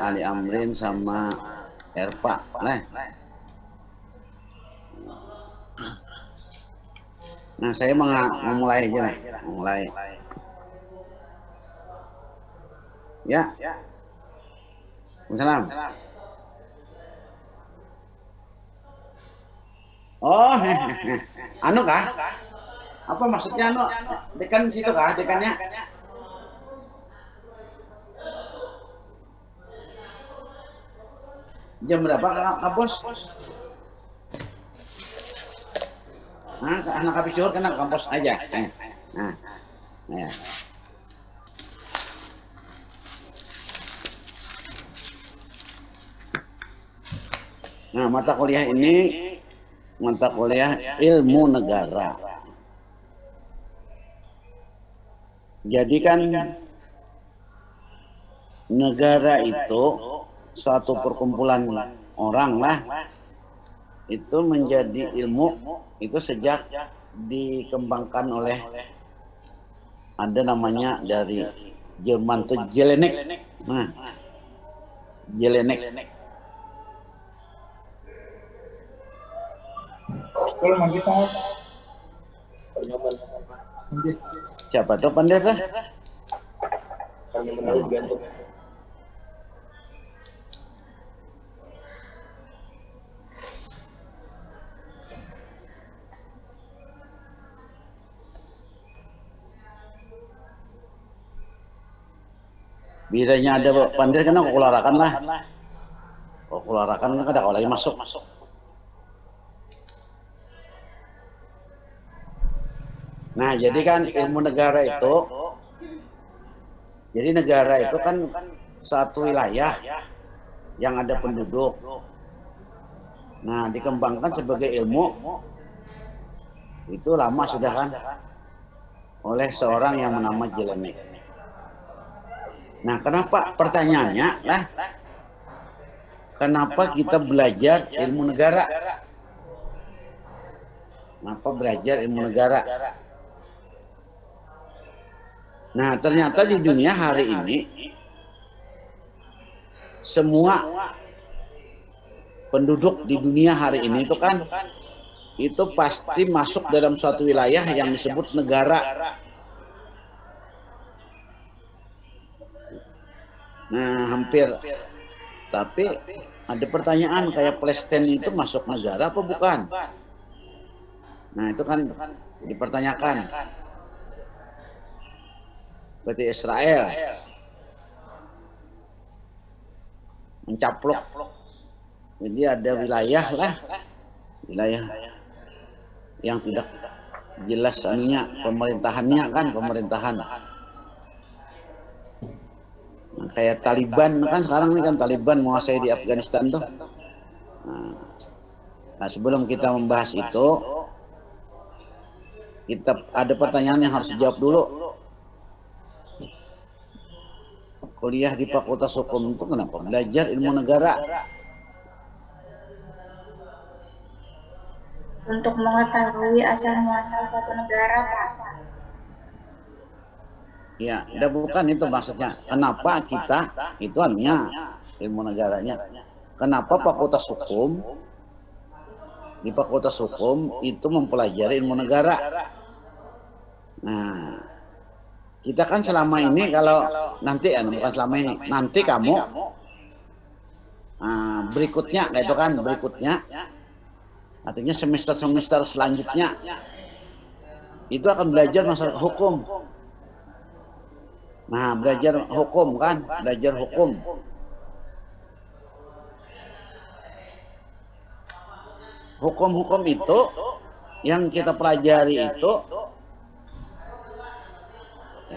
Ali Amrin sama Erva. Nah, saya mau mulai aja nih. Mulai. Ya. Assalamualaikum. Oh, anu kah? Apa maksudnya anu? Dekan situ kah? Dekannya? Jam berapa Kak Bos? Nah, anak habis zuhur kena kampus aja. Nah, ya. Nah, mata kuliah ini mata kuliah ilmu negara. Jadi kan negara itu suatu perkumpulan orang lah, itu menjadi ilmu itu sejak dikembangkan oleh ada namanya dari Jerman tuh Jelinek. Nah, Jelinek. Siapa tuh pendeta? Bedanya ada pandai kena kularakan lah. Oh, kularakan kan ada kalau lagi masuk. Nah, jadi kan ilmu negara itu, jadi negara itu kan satu wilayah yang ada penduduk. Nah, dikembangkan sebagai ilmu itu lama sudah kan oleh seorang yang bernama Jelinek. Nah, kenapa pertanyaannya lah? Kenapa kita belajar ilmu negara? Kenapa belajar ilmu negara? Nah, ternyata di dunia hari ini semua penduduk di dunia hari ini itu kan itu pasti masuk dalam suatu wilayah yang disebut negara. Nah, hampir. Tapi ada pertanyaan kayak Palestina itu masuk negara apa bukan? Nah, itu kan dipertanyakan. Seperti Israel mencaplok. Jadi ada wilayah lah, wilayah yang tidak jelas anunya, pemerintahannya kan, pemerintahan. Nah, kayak Taliban kan sekarang ini kan Taliban menguasai di Afghanistan tuh. Nah, sebelum kita membahas itu, kita ada pertanyaan yang harus dijawab dulu. Kuliah di Fakultas Hukum itu kenapa belajar ilmu negara? Untuk mengetahui asal muasal suatu negara, Pak. Ya, bukan itu maksudnya. Kenapa kita itu anunya ilmu negaranya? Kenapa Fakultas Hukum di Fakultas Hukum itu mempelajari ilmu negara? Nah, kita kan selama ini kalau nanti bukan selama ini, nanti kamu berikutnya kayak itu kan berikutnya, artinya semester selanjutnya itu akan belajar masalah hukum. Nah, belajar hukum kan, belajar hukum. Hukum-hukum itu yang kita pelajari itu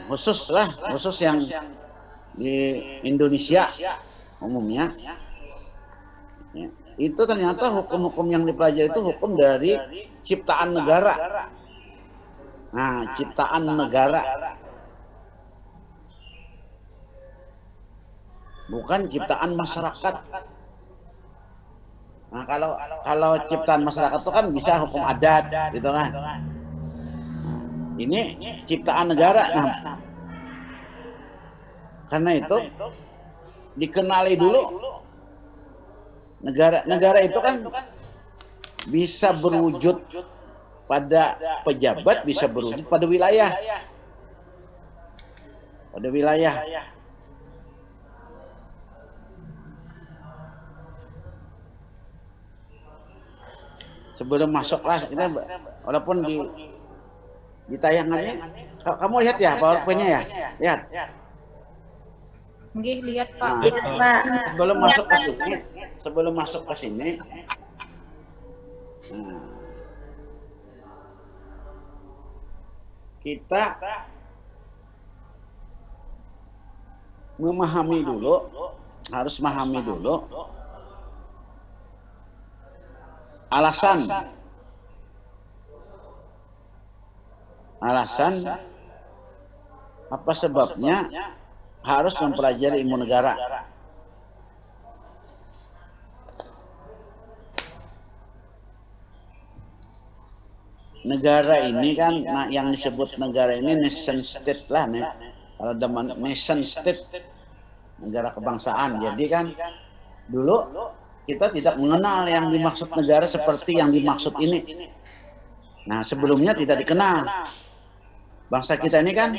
khusus yang di Indonesia umumnya. Ya, itu ternyata hukum-hukum yang dipelajari itu hukum dari ciptaan negara. Nah, ciptaan negara. Bukan ciptaan masyarakat. Nah, kalau ciptaan masyarakat itu kan bisa hukum adat, gitu kan. Nah, ini ciptaan negara. Nah, karena itu dikenali dulu. Negara itu kan bisa berwujud pada pejabat, bisa berwujud pada wilayah. Pada wilayah. Sebelum masuklah kita, walaupun di tayangannya, kamu lihat ya PowerPoint-nya ya, lihat. Nggih, lihat Pak. Nah, sebelum masuk ke sini, nah, kita memahami dulu, harus memahami dulu alasan apa sebabnya harus mempelajari ilmu negara. Negara ini kan, yang disebut negara ini nation state lah nih. Kalau nation state, negara kebangsaan. Jadi kan dulu kita tidak mengenal yang dimaksud negara seperti yang dimaksud ini. Nah, sebelumnya tidak dikenal. Bangsa kita ini kan,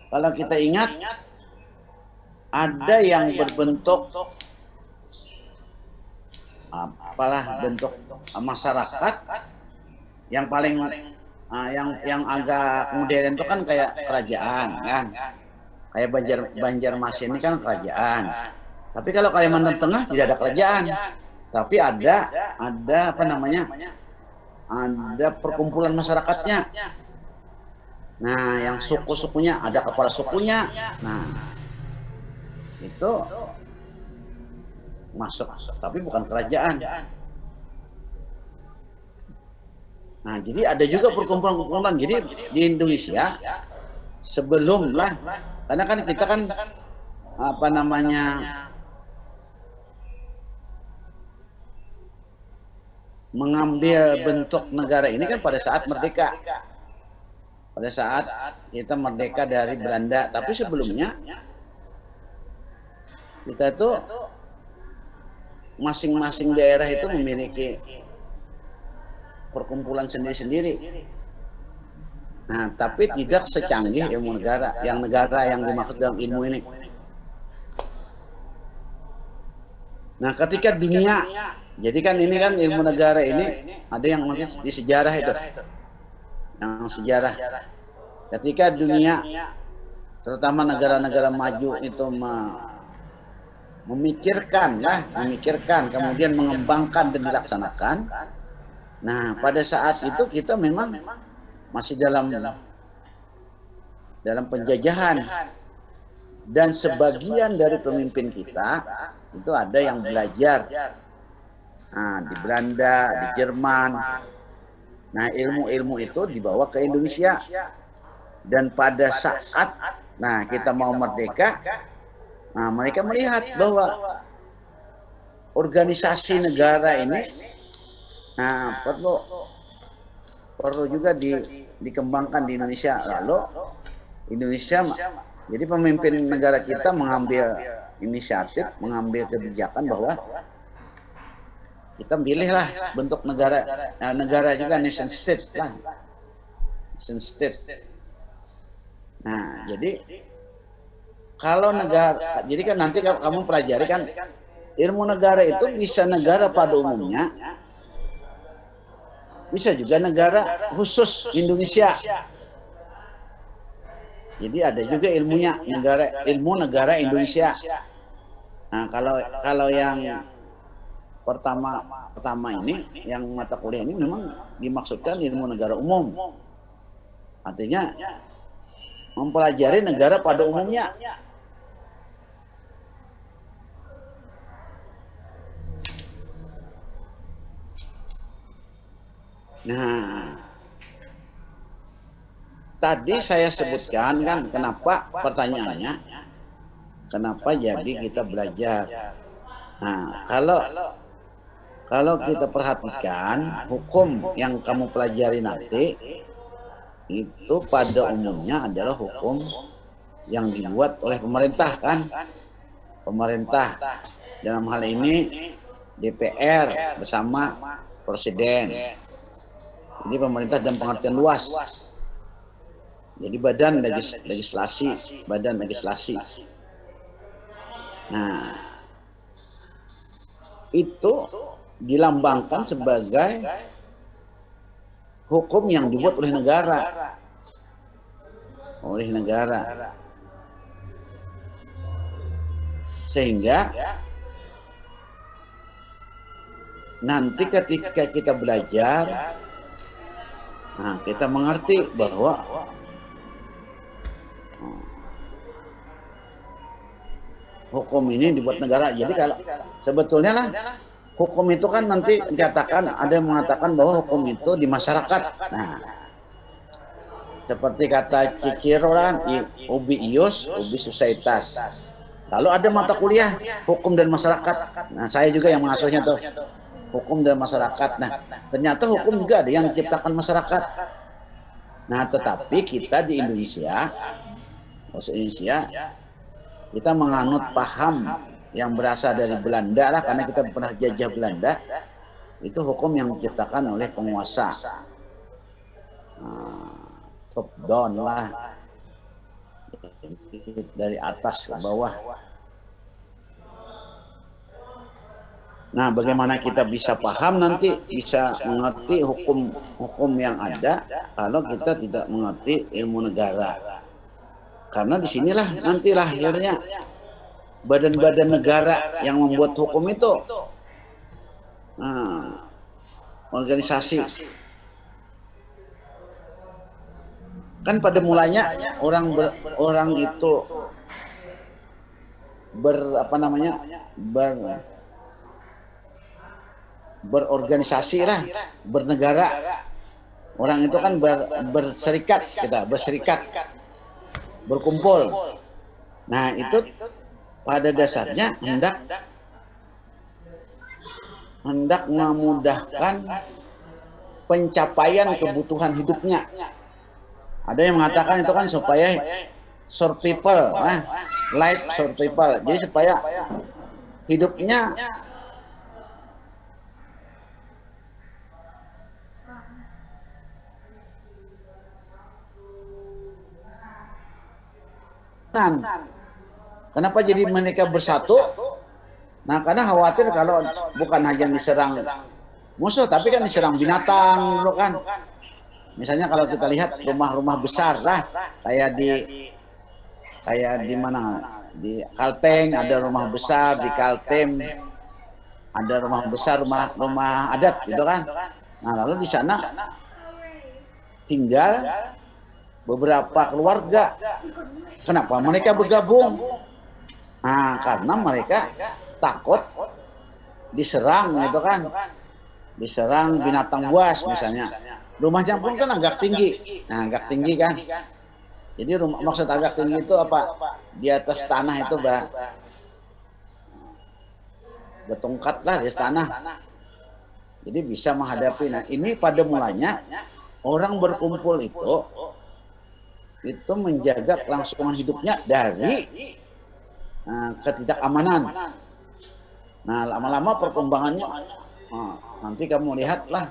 kalau kita ingat, ada yang berbentuk bentuk masyarakat yang paling yang agak modern itu kan kayak kerajaan kan. Kayak Banjarmasin ini kan kerajaan. Tapi kalau Kalimantan Tengah tidak ada kerajaan, tapi ada apa namanya? Ada perkumpulan masyarakatnya. Nah, yang suku-sukunya ada kepala sukunya. Nah, itu masuk, tapi bukan kerajaan. Nah, jadi ada juga perkumpulan-perkumpulan. Jadi di Indonesia sebelum lah, karena kan kita kan apa namanya, mengambil bentuk negara ini kan pada saat merdeka. Pada saat kita merdeka dari Belanda. Tapi sebelumnya kita itu masing-masing daerah itu memiliki perkumpulan sendiri-sendiri. Nah, tapi tidak secanggih ilmu negara. Negara yang dimaksud dalam ilmu ini. Nah, ketika dunia, jadi kan ini kan ilmu negara ini ada yang di sejarah itu, yang sejarah. Ketika dunia, terutama negara-negara maju itu memikirkan, kemudian mengembangkan dan dilaksanakan. Nah, pada saat itu kita memang masih dalam penjajahan, dan sebagian dari pemimpin kita itu ada yang belajar di Belanda, di Jerman. Nah, ilmu-ilmu itu dibawa ke Indonesia, dan pada saat kita mau merdeka, mereka melihat bahwa organisasi negara ini perlu juga dikembangkan di Indonesia. Lalu Indonesia, jadi pemimpin negara kita mengambil inisiatif, mengambil kebijakan bahwa kita pilihlah bentuk negara juga nation state lah, nation state. Nah, jadi kalau negara, jadi kan nanti kamu pelajari kan ilmu negara itu bisa negara pada umumnya, bisa juga negara khusus Indonesia. Jadi ada juga ilmunya ilmu negara Indonesia. Nah, kalau yang pertama ini, yang mata kuliah ini memang dimaksudkan ilmu negara umum. Artinya mempelajari negara pada umumnya. Nah, tadi saya sebutkan kan kenapa, pertanyaannya kenapa jadi kita belajar. Nah, kalau kita perhatikan hukum yang kamu pelajari nanti itu pada umumnya adalah hukum yang dibuat oleh pemerintah kan. pemerintah, dalam hal ini DPR bersama Presiden. Jadi pemerintah dan pengertian luas. Jadi badan legislasi, badan legislasi. Nah, itu dilambangkan sebagai hukum yang dibuat oleh negara. Sehingga nanti ketika kita belajar, nah, kita mengerti bahwa hukum ini dibuat negara. Jadi kalau sebetulnya lah hukum itu kan nanti dikatakan, ada yang mengatakan bahwa hukum itu di masyarakat. Nah, seperti kata Cicero kan, ubi ius, ubi societas. Lalu ada mata kuliah hukum dan masyarakat. Nah, saya juga yang mengasuhnya tuh, hukum dan masyarakat. Nah, ternyata hukum juga ada yang diciptakan masyarakat. Nah, tetapi kita di Indonesia, kita menganut paham yang berasal dari Belanda lah, karena kita pernah jajah Belanda. Itu hukum yang diciptakan oleh penguasa, top down lah, dari atas ke bawah. Nah, bagaimana kita bisa paham nanti, bisa mengerti hukum yang ada kalau kita tidak mengerti ilmu negara? Karena disinilah nanti lahirnya badan-badan negara yang membuat hukum itu. Nah, organisasi. Kan pada mulanya orang itu berorganisasi lah, bernegara. Orang itu kan berserikat, berkumpul. Nah, itu pada dasarnya hendak memudahkan pencapaian kebutuhan hidupnya. Ada yang mengatakan itu kan supaya survival, life survival. Jadi supaya hidupnya kenapa jadi mereka bersatu? Nah, karena khawatir kalau bukan hanya diserang musuh, tapi kan diserang binatang dulu kan. Misalnya kalau kita lihat rumah-rumah besar lah, kayak di mana, di Kalteng ada rumah besar, di Kaltim ada rumah besar, rumah adat gitu kan. Nah, lalu di sana tinggal beberapa keluarga. Kenapa mereka bergabung? Nah, karena mereka takut diserang gitu kan. Diserang binatang buas misalnya. Rumahnya pun kan agak tinggi. Nah, agak tinggi kan. Jadi maksud agak tinggi itu apa? Di atas tanah itu bertongkat lah di atas tanah. Jadi bisa menghadapi. Nah, ini pada mulanya orang berkumpul itu menjaga kelangsungan hidupnya dari ketidakamanan. Nah, lama-lama perkembangannya, nanti kamu lihatlah,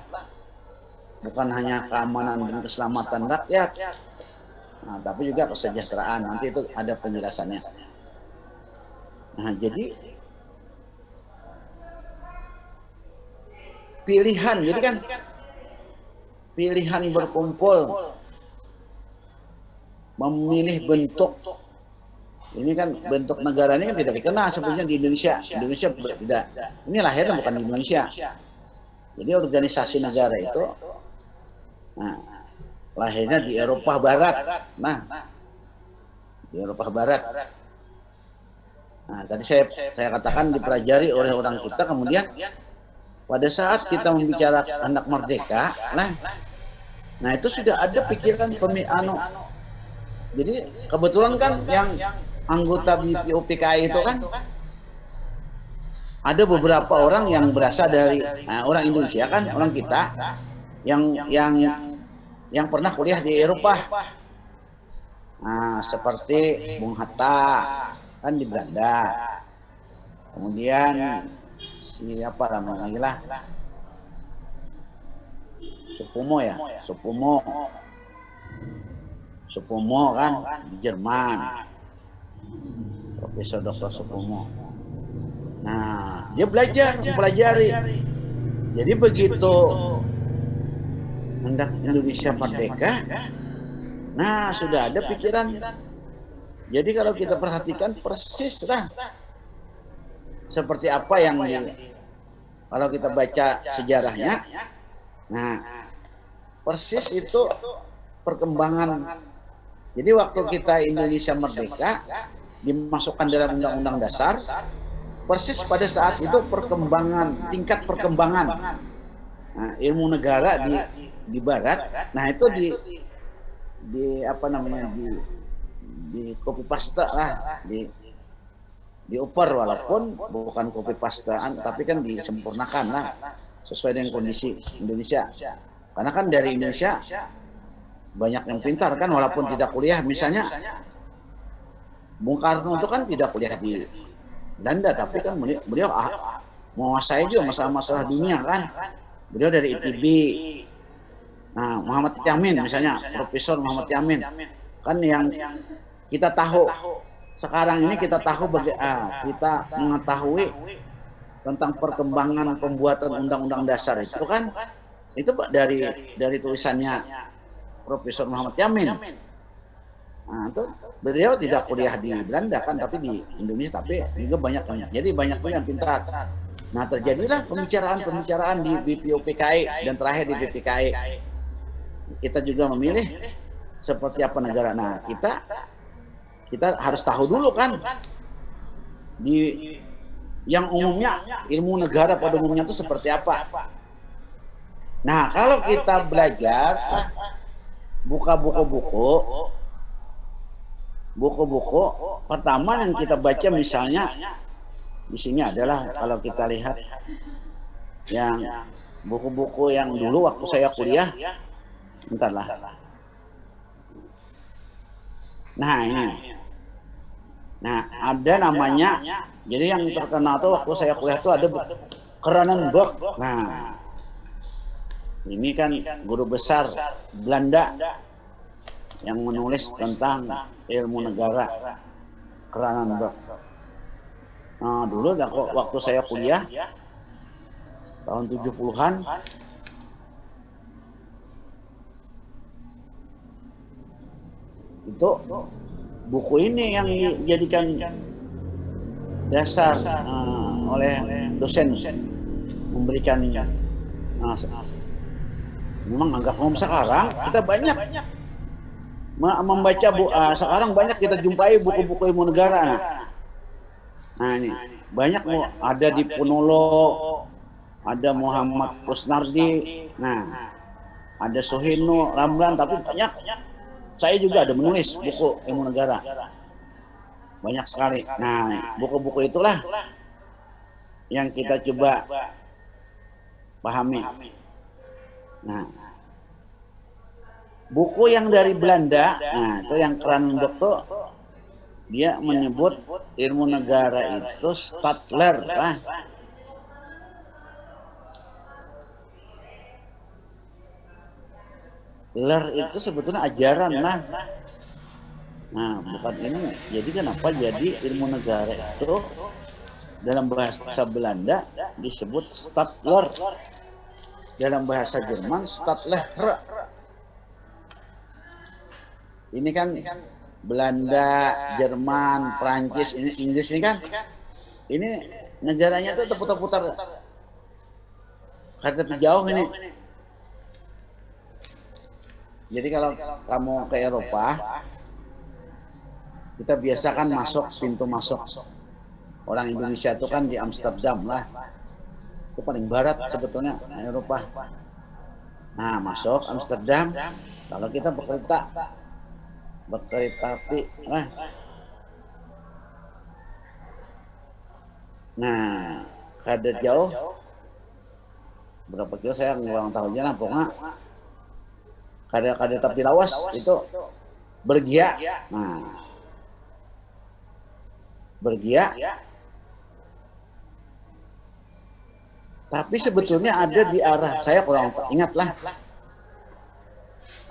bukan hanya keamanan dan keselamatan rakyat, tapi juga kesejahteraan. Nanti itu ada penjelasannya. Nah, jadi pilihan berkumpul, memilih bentuk. Ini kan bentuk negara ini kan tidak dikenal sebenarnya di Indonesia. Indonesia tidak. Ini lahirnya bukan di Indonesia. Jadi organisasi negara itu, lahirnya di Eropa Barat. Nah, di Eropa Barat. Nah, tadi saya katakan dipelajari oleh orang kita. Kemudian pada saat kita membicarakan hendak merdeka, nah itu sudah ada pikiran jadi kebetulan kan yang anggota BPUPKI itu kan ada beberapa orang yang berasal dari orang Indonesia kan, orang kita yang pernah kuliah di Eropa. Nah, seperti Bung Hatta kan di Belanda. Kemudian siapa namanya lagi lah? Supomo ya, Supomo kan di Jerman, Profesor Dr. Supomo. Nah, dia belajar, mempelajari. Jadi begitu hendak Indonesia merdeka, nah sudah ada pikiran. Jadi kalau kita perhatikan persis lah seperti apa yang kalau kita baca sejarahnya. Nah, persis itu perkembangan. Jadi waktu kita Indonesia merdeka dimasukkan dalam Undang-Undang Dasar, persis pada saat itu tingkat perkembangan ilmu negara di Barat. Nah itu di apa namanya di copy paste lah, dioper walaupun bukan copy pastean, tapi kan disempurnakan lah sesuai dengan kondisi Indonesia. Karena kan dari Indonesia banyak yang pintar kan walaupun tidak kuliah. Misalnya Bung Karno itu kan tidak kuliah di Belanda, tapi kan beliau menguasai juga masalah-masalah dunia kan. Beliau dari ITB. Nah, Muhammad Yamin misalnya, Profesor Muhammad Yamin kan yang kita tahu sekarang ini, kita mengetahui tentang perkembangan pembuatan Undang-Undang Dasar itu kan, itu dari tulisannya Profesor Muhammad Yamin. Nah, itu beliau tidak kuliah di Belanda kan, tapi di Indonesia, tapi juga banyak. Jadi banyak yang pintar. Nah, terjadilah pembicaraan di BPUPKI dan terakhir di BPKI. Kita juga memilih seperti apa negara. Nah, kita harus tahu dulu kan yang umumnya ilmu negara pada umumnya itu seperti apa. Nah, kalau kita belajar buka buku-buku pertama yang kita baca misalnya di sini adalah, kalau kita lihat yang buku-buku yang dulu waktu saya kuliah, bentarlah. Nah ini, ada namanya. Jadi yang terkenal tuh waktu saya kuliah tuh ada Kranenburg. Nah, ini kan guru besar Belanda yang menulis tentang ilmu negara, Kranenburg. Nah, dulu waktu saya kuliah tahun 70-an, itu buku ini yang dijadikan dasar oleh dosen, memberikan memang agak umum. Sekarang kita banyak membaca sekarang banyak kita jumpai buku-buku ilmu negara. Nah ini banyak, ada di Punolo, ada Muhammad Kusnardi, nah ada Sohino Ramlan, tapi banyak. Saya juga ada menulis buku ilmu negara, banyak sekali. Nah, buku-buku itulah yang kita coba pahami. Nah, buku yang dari Belanda, nah itu yang Kranenburg tuh, dia menyebut ilmu negara itu Stadler lah. Ler itu sebetulnya ajaran lah. Nah, bukan ilmu. Jadi kenapa jadi ilmu negara itu dalam bahasa Belanda disebut Stadler, dalam bahasa Jerman Stadler. Ini kan Belanda, Jerman, Prancis, Inggris ini kan, ini negaranya tuh terputar-putar karena jauh ini. Jadi kalau kamu ke Eropa, kita biasakan masuk pintu masuk. Orang Indonesia itu kan di Amsterdam lah, itu paling barat sebetulnya Eropa. Nah, masuk Amsterdam, kalau kita berkereta api, nah kada jauh berapa kilo saya kurang tahu aja lah, pokoknya kada tapi lawas itu Bergia. Nah, Bergia Tapi sebetulnya ada di arah, saya kurang ingat lah,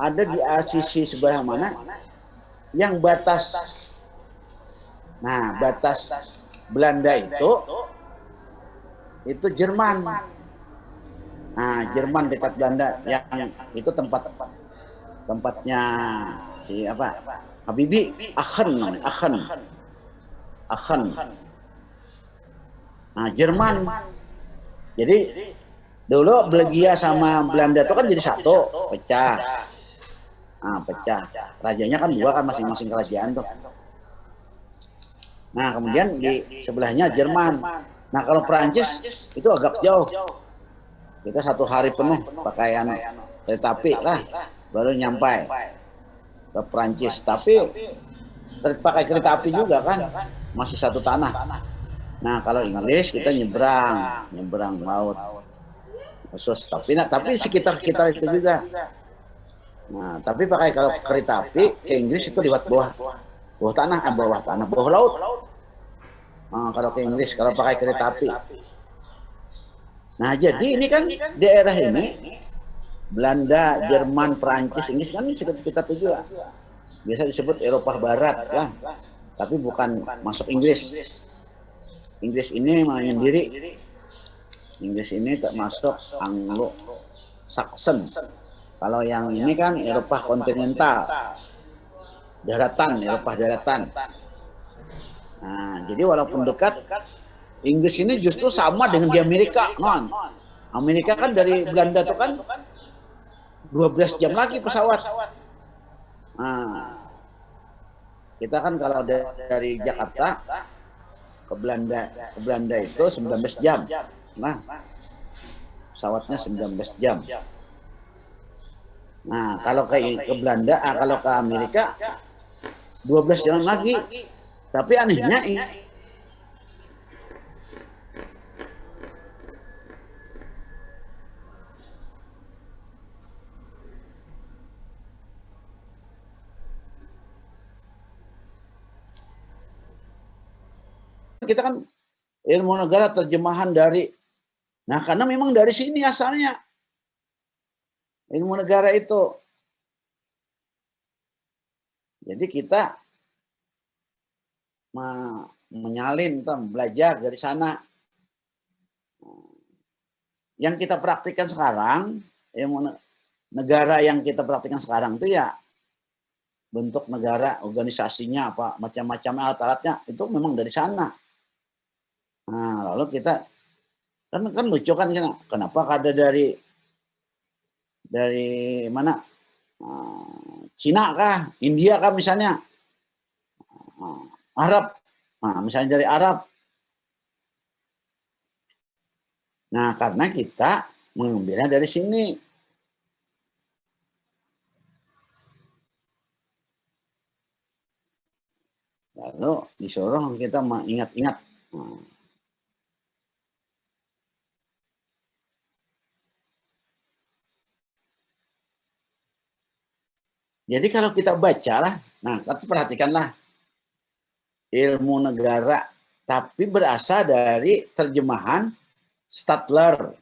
ada di sisi sebelah mana yang batas. Nah, batas Belanda itu Jerman. Nah, Jerman dekat Belanda yang itu tempatnya si apa? Habibie, Aachen namanya, Aachen. Nah, Jerman. Jadi dulu Belgia sama Belanda itu kan jadi satu, pecah. Nah, pecah. Rajanya kan dua kan masing-masing kerajaan tuh. Nah, kemudian di sebelahnya Jerman. Nah, kalau Perancis itu agak jauh. Kita 1 hari penuh pakaian kereta api lah baru nyampai ke Perancis. Tapi pakai kereta api juga kan masih satu tanah. Nah, kalau Inggris kita nyebrang laut khusus. Tapi sekitar itu juga. Nah, tapi pakai kalau kereta api ke Inggris itu lewat bawah tanah, bawah laut. Nah, kalau ke Inggris kalau pakai kereta api. Nah, jadi ini kan daerah ini Belanda, Jerman, Perancis, Inggris kan sekitar itu juga. Biasa disebut Eropa Barat lah. Tapi bukan masuk Inggris. Inggris ini menyendiri. Inggris ini termasuk Anglo-Saxon. Kalau yang ini kan Eropa kontinental. Eropa daratan. Nah, jadi walaupun dekat, Inggris ini justru sama dengan di Amerika, non. Amerika kan dari Belanda itu kan 12 jam lagi pesawat. Nah, kita kan kalau dari Jakarta ke Belanda itu 19 jam. Nah, pesawatnya 19 jam. Nah, kalau ke Belanda, kalau ke Amerika 12 jam lagi. Tapi anehnya kita kan ilmu negara terjemahan dari, nah karena memang dari sini asalnya ilmu negara itu. Jadi kita menyalin, belajar dari sana. Yang kita praktikkan sekarang, ilmu negara yang kita praktikkan sekarang itu ya bentuk negara, organisasinya apa, macam-macam alat-alatnya itu memang dari sana. Nah, lalu kita kan lucu kan, kenapa ada dari mana? Cina kah, India kah misalnya, Arab, nah, misalnya dari Arab. Nah, karena kita mengambilnya dari sini. Lalu disuruh kita mengingat-ingat. Nah. Jadi kalau kita baca lah, nah perhatikanlah ilmu negara, tapi berasal dari terjemahan Stadler,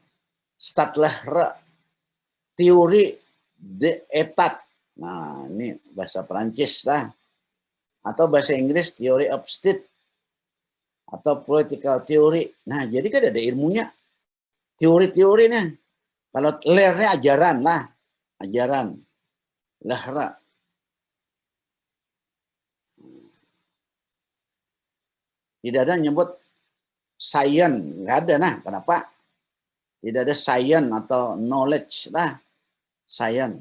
teori d'État. Nah, ini bahasa Perancis lah. Atau bahasa Inggris theory of state atau political theory. Nah, jadi kan ada ilmunya, teori-teorinya. Kalau lernya ajaran lah, ajaran. Lahra. Tidak ada nyebut science, nggak ada. Nah, kenapa? Tidak ada science atau knowledge lah, science.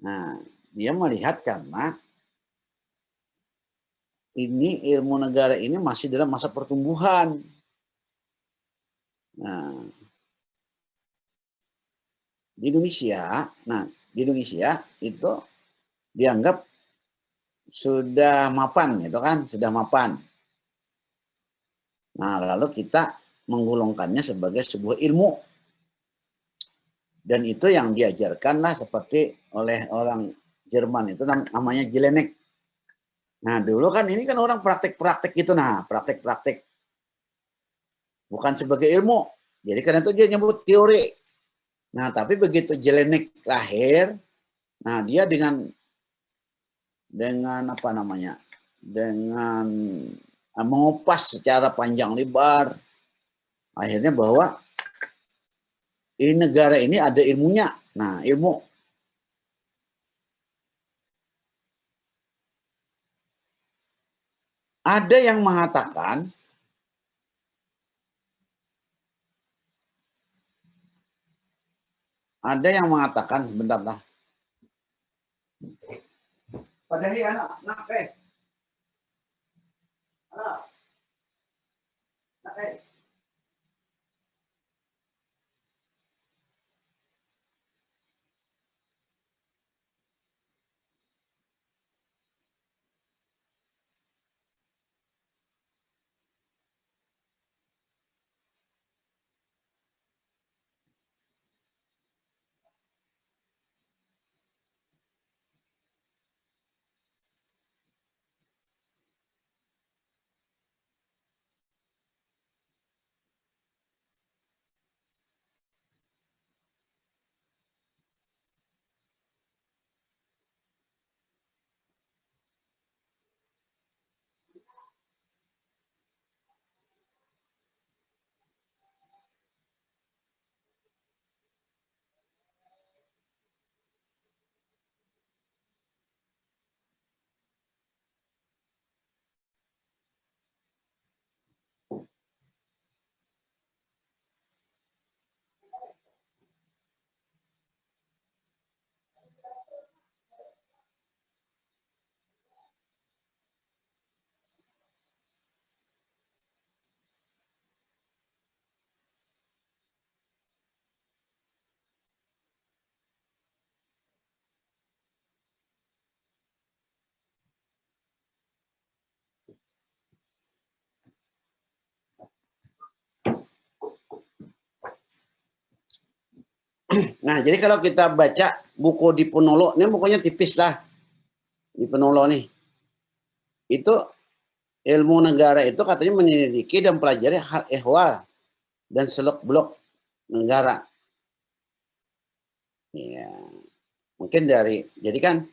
Nah, dia melihat karena ini ilmu negara ini masih dalam masa pertumbuhan. Nah, di Indonesia itu dianggap sudah mapan, gitu kan, sudah mapan. Nah, lalu kita menggolongkannya sebagai sebuah ilmu. Dan itu yang diajarkanlah seperti oleh orang Jerman itu namanya Jelinek. Nah, dulu kan ini kan orang praktek-praktek gitu, nah, praktek-praktek bukan sebagai ilmu. Jadi karena itu dia nyebut teori. Nah, tapi begitu Jelinek lahir, nah dia dengan apa namanya? Dengan mengupas secara panjang lebar akhirnya bahwa ini negara ini ada ilmunya. Nah, ilmu ada yang mengatakan bentar lah. Padahal anak, anak, Nah, jadi kalau kita baca buku di Penolo, ini bukunya tipis lah di Penolo nih. Itu ilmu negara itu katanya menyelidiki dan pelajari hal ehwal dan seluk-beluk negara. Ya, mungkin jadi kan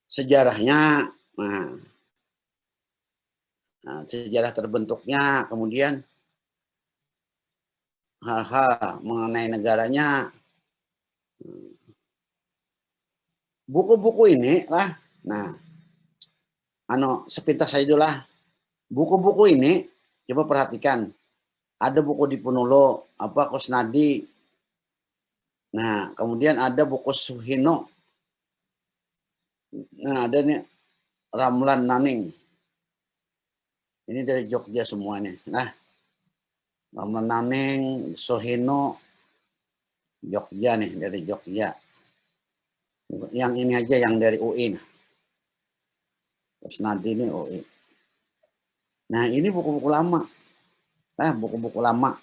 sejarahnya, nah, sejarah terbentuknya, kemudian hal-hal mengenai negaranya. Buku-buku ini lah, nah, sepintas saja dulu lah. Buku-buku ini, coba perhatikan. Ada buku di Penolo, Kusnadi. Nah, kemudian ada buku Suhino. Nah, ada nih Ramlan Naning. Ini dari Jogja semuanya. Nah, Ramlan Naning, Suhino, Jogja nih, dari Jogja. Yang ini aja yang dari UI. Nah. Kusnadi ini UI. Nah, ini buku-buku lama. Nah, buku-buku lama.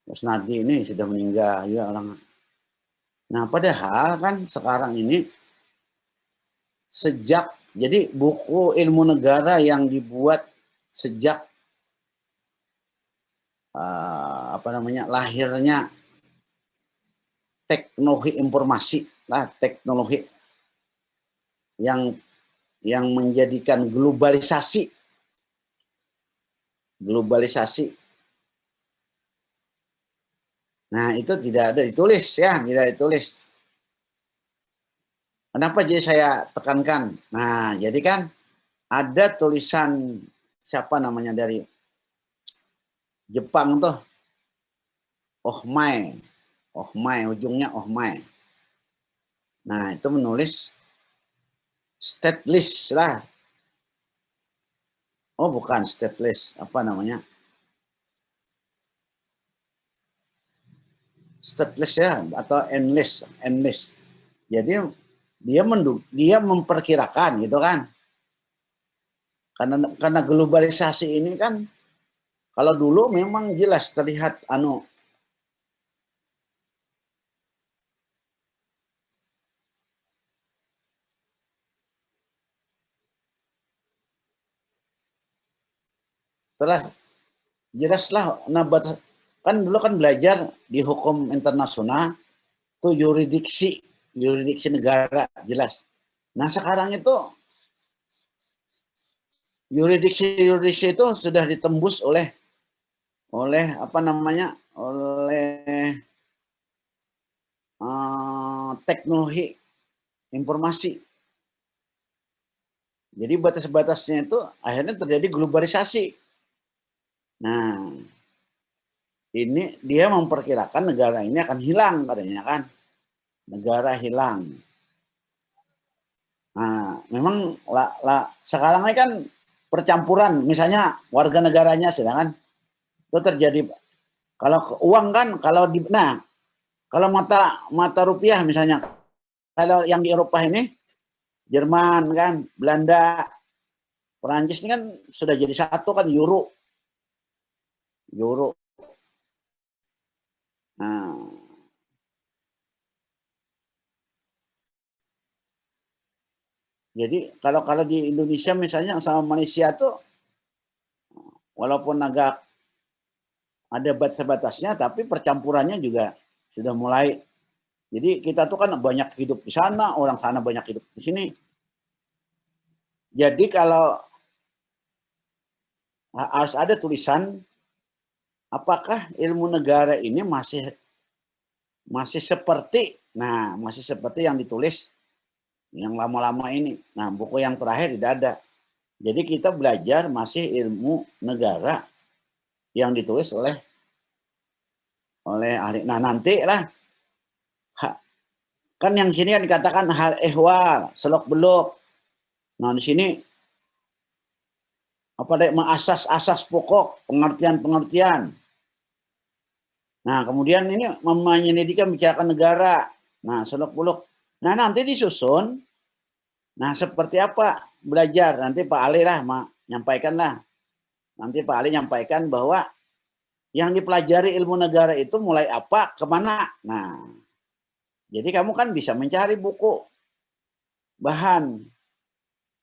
Kusnadi ini sudah meninggal ya orang. Nah, padahal kan sekarang ini jadi buku ilmu negara yang dibuat sejak lahirnya teknologi informasi, teknologi yang menjadikan globalisasi. Nah, itu tidak ada ditulis ya, tidak ditulis. Kenapa jadi saya tekankan? Nah, jadi kan ada tulisan siapa namanya dari Jepang tuh, Ohmai, ujungnya Ohmai. Nah, itu menulis stateless lah. Oh, bukan stateless, apa namanya? Stateless ya, atau endless. Jadi dia memperkirakan gitu kan. Karena globalisasi ini kan, kalau dulu memang jelas terlihat jelaslah. Nah, batas kan dulu kan belajar di hukum internasional tuh yurisdiksi negara jelas. Nah, sekarang itu yurisdiksi itu sudah ditembus oleh apa namanya? Oleh teknologi informasi. Jadi batas-batasnya itu akhirnya terjadi globalisasi. Nah, ini dia memperkirakan negara ini akan hilang katanya kan. Negara hilang. Nah, memang sekarang ini kan percampuran, misalnya warga negaranya sedangkan itu terjadi kalau uang kan kalau mata rupiah misalnya kalau yang di Eropa ini Jerman kan, Belanda, Perancis ini kan sudah jadi satu kan euro. Nah, jadi kalau di Indonesia misalnya sama Malaysia tuh walaupun agak ada batas-batasnya tapi percampurannya juga sudah mulai. Jadi kita tuh kan banyak hidup di sana, orang sana banyak hidup di sini. Jadi kalau harus ada tulisan apakah ilmu negara ini masih seperti yang ditulis yang lama-lama ini. Nah, buku yang terakhir tidak ada. Jadi kita belajar masih ilmu negara yang ditulis oleh ahli. Nah, nanti lah kan yang sini kan dikatakan hal ehwal, selok-belok. Nah, di sini apa deh asas pokok, pengertian. Nah, kemudian ini menyelidikan bicarakan negara. Nah, selok-belok. Nah, nanti disusun. Nah, seperti apa belajar? Nanti Pak Ali lah menyampaikan lah. Nanti Pak Ali nyampaikan bahwa yang dipelajari ilmu negara itu mulai apa, kemana. Nah, jadi kamu kan bisa mencari buku bahan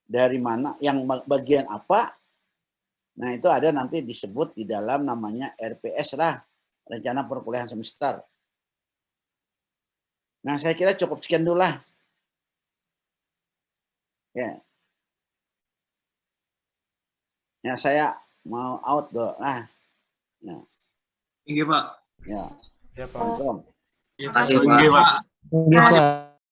dari mana, yang bagian apa. Nah, itu ada nanti disebut di dalam namanya RPS lah, rencana perkuliahan semester. Nah, saya kira cukup sekian dulu lah. Ya. Ya, saya mau out dulu. Nah. Ya. Iya, Pak. Ya. Ya, Pak. Assalamualaikum. Terima kasih, Pak. Iya, Pak.